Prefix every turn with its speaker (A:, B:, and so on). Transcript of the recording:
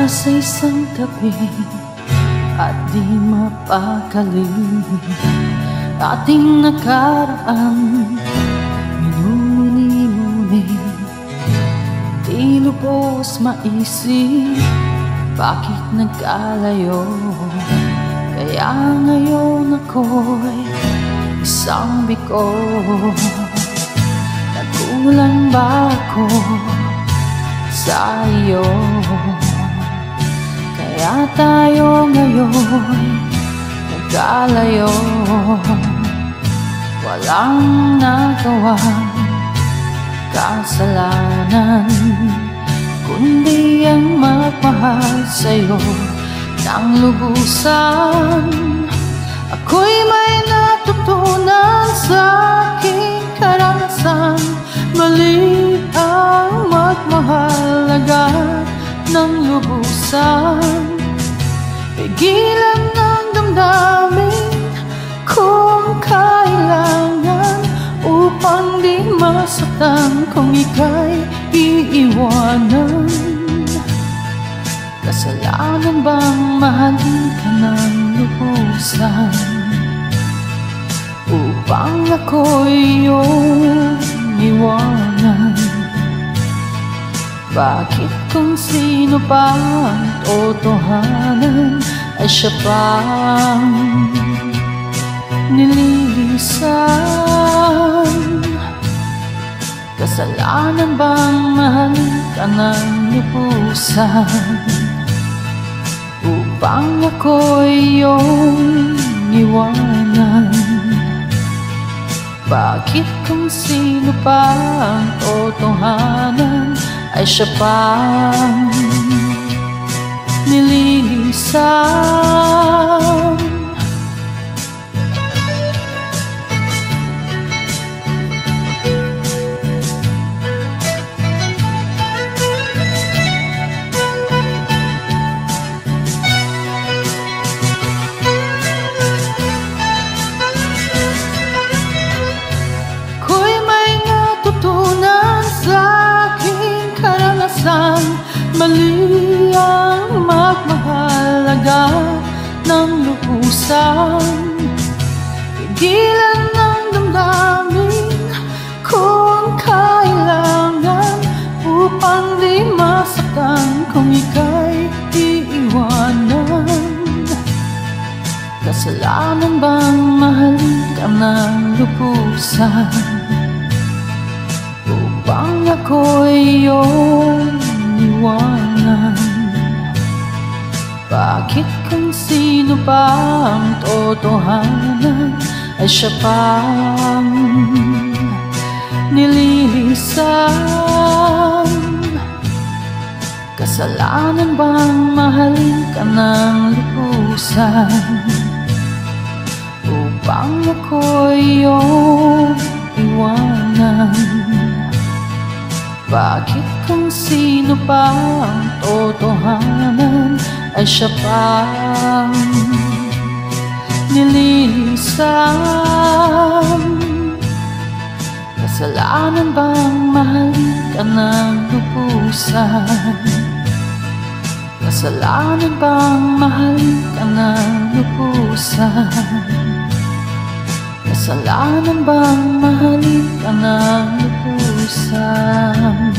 A: Nasa isang tabi at di mapakali, ating nakaraan minumuni-muni. Di lubos maisip bakit nagkalayo, kaya ngayon ako'y isang biko. Nagkulang ba ako sa iyo? Kaya tayo ngayon nagkalayo. Walang nagawang kasalanan, kundi ang magmahal sa'yo ng lubusan. Ako'y may natutunan sa aking karanasan, mali ang magmahal agad ng lubusan. Pigilan ng damdamin kung kailangan, upang di masaktan kung ika'y iiwanan. Kasalanan bang mahalin ka ng lubusan, upang ako'y iyong iwanan? Bakit kung sino pa ang totohanan ay siya pang nililisan? Kasalanan bang mahalin ka ng lubusan, upang ako'y iyong iwanan? Bakit kung sino pa ang totohanan ay siya pang nililisan? Mali ang magmahal agad ng lubusan. Pigilan ng damdamin kung kailangan, upang di masaktan kung ika'y iiwanan. Kasalanan bang mahalin ka ng lubusan, upang ako'y iyong iwanan? Bakit kung sino pa ang totohanan ay siya pang nililisan? Kasalanan bang mahalin ka ng lubusan, upang ako'y iyong iwanan? Bakit kung sino pa ang totohanan ay siya pang nililisan? Kasalanan bang mahalin ka ng lubusan, kasalanan bang mahalin ka ng lubusan? Kasalanan bang mahalin ka ng lubusan?